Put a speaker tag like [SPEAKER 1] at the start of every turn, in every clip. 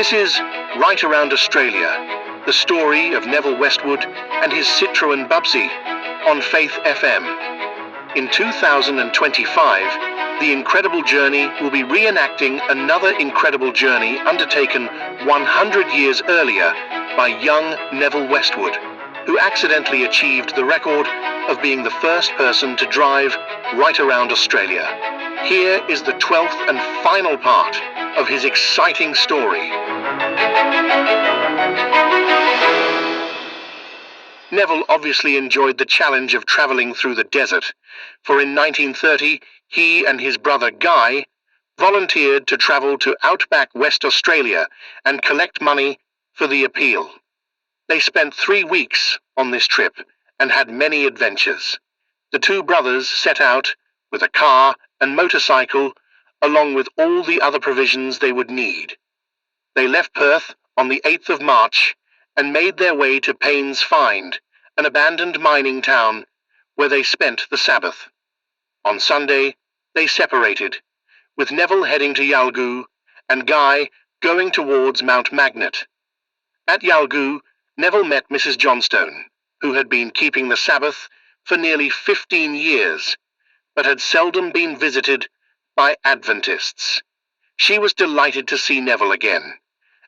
[SPEAKER 1] This is Right Around Australia, the story of Nevill Westwood and his Citroën Bubsie on Faith FM. In 2025, the incredible journey will be reenacting another incredible journey undertaken 100 years earlier by young Nevill Westwood, who accidentally achieved the record of being the first person to drive right around Australia. Here is the 12th and final part of his exciting story. Nevill obviously enjoyed the challenge of travelling through the desert, for in 1930 he and his brother Guy volunteered to travel to outback West Australia and collect money for the appeal. They spent 3 weeks on this trip and had many adventures. The two brothers set out with a car and motorcycle, along with all the other provisions they would need. They left Perth on the 8th of March and made their way to Paynes Find, an abandoned mining town where they spent the Sabbath. On Sunday, they separated, with Nevill heading to Yalgoo and Guy going towards Mount Magnet. At Yalgoo, Nevill met Mrs. Johnstone, who had been keeping the Sabbath for nearly 15 years, but had seldom been visited by Adventists. She was delighted to see Nevill again,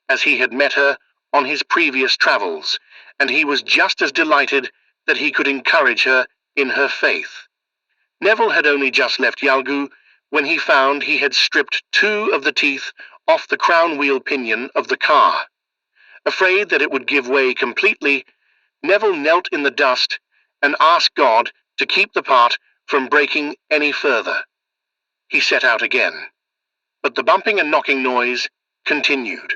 [SPEAKER 1] as he had met her on his previous travels, and he was just as delighted that he could encourage her in her faith. Nevill had only just left Yalgoo when he found he had stripped 2 of the teeth off the crown wheel pinion of the car. Afraid that it would give way completely, Nevill knelt in the dust and asked God to keep the part from breaking any further. He set out again, but the bumping and knocking noise continued.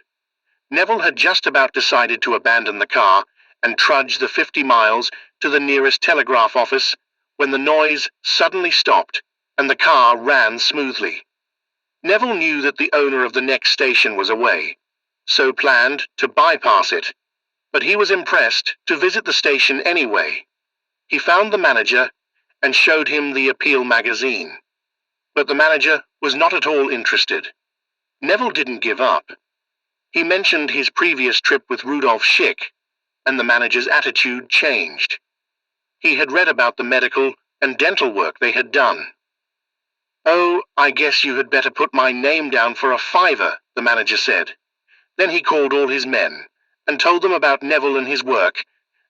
[SPEAKER 1] Nevill had just about decided to abandon the car and trudge the 50 miles to the nearest telegraph office when the noise suddenly stopped and the car ran smoothly. Nevill knew that the owner of the next station was away, so planned to bypass it, but he was impressed to visit the station anyway. He found the manager and showed him the Appeal magazine, but the manager was not at all interested. Nevill didn't give up. He mentioned his previous trip with Rudolf Schick, and the manager's attitude changed. He had read about the medical and dental work they had done. "Oh, I guess you had better put my name down for a $5," the manager said. Then he called all his men and told them about Nevill and his work,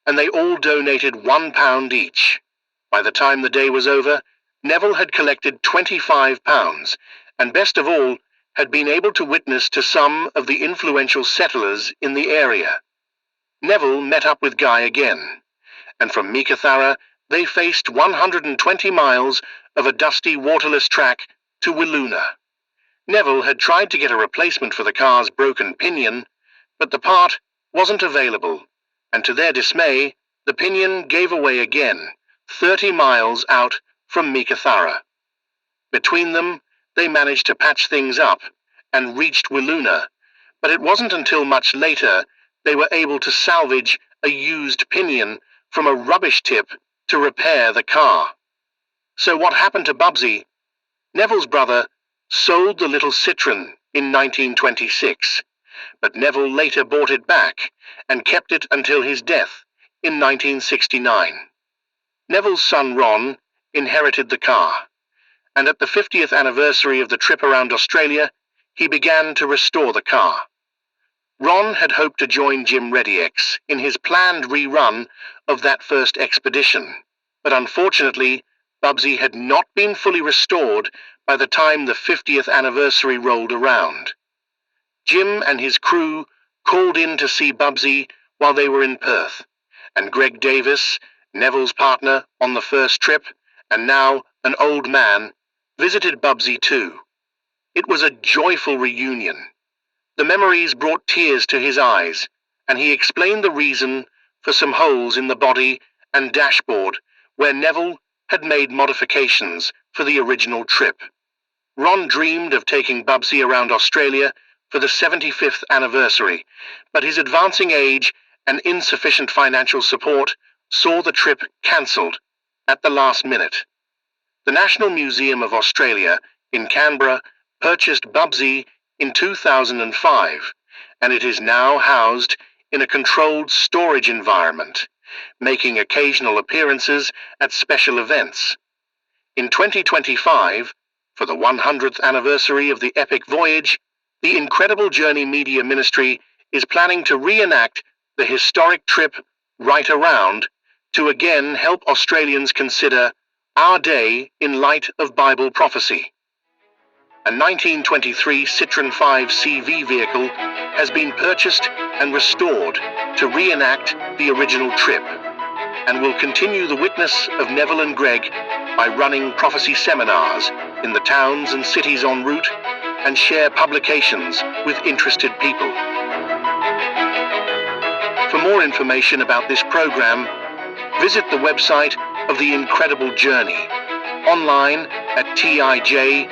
[SPEAKER 1] and they all donated £1 each. By the time the day was over, Nevill had collected £25, and best of all, had been able to witness to some of the influential settlers in the area. Nevill met up with Guy again, and from Meekatharra they faced 120 miles of a dusty, waterless track to Wiluna. Nevill had tried to get a replacement for the car's broken pinion, but the part wasn't available, and to their dismay, the pinion gave away again, 30 miles out from Meekatharra. Between them, they managed to patch things up and reached Wiluna, but it wasn't until much later they were able to salvage a used pinion from a rubbish tip to repair the car. So what happened to Bubsie? Neville's brother sold the little Citroën in 1926, but Nevill later bought it back and kept it until his death in 1969. Neville's son Ron inherited the car, and at the 50th anniversary of the trip around Australia, he began to restore the car. Ron had hoped to join Jim Rediex in his planned rerun of that first expedition, but unfortunately, Bubsie had not been fully restored by the time the 50th anniversary rolled around. Jim and his crew called in to see Bubsie while they were in Perth, and Greg Davies, Neville's partner on the first trip, and now an old man, visited Bubsie too. It was a joyful reunion. The memories brought tears to his eyes, and he explained the reason for some holes in the body and dashboard where Nevill had made modifications for the original trip. Ron dreamed of taking Bubsie around Australia for the 75th anniversary, but his advancing age and insufficient financial support saw the trip cancelled at the last minute. The National Museum of Australia in Canberra purchased Bubsie in 2005 and it is now housed in a controlled storage environment, making occasional appearances at special events. In 2025, for the 100th anniversary of the epic voyage, the Incredible Journey Media Ministry is planning to reenact the historic trip Right Around to again help Australians consider our day in light of Bible prophecy. A 1923 Citroën 5 CV vehicle has been purchased and restored to reenact the original trip, and will continue the witness of Nevill and Greg by running prophecy seminars in the towns and cities en route and share publications with interested people. For more information about this program, visit the website of The Incredible Journey, online at tij.tv/RAA.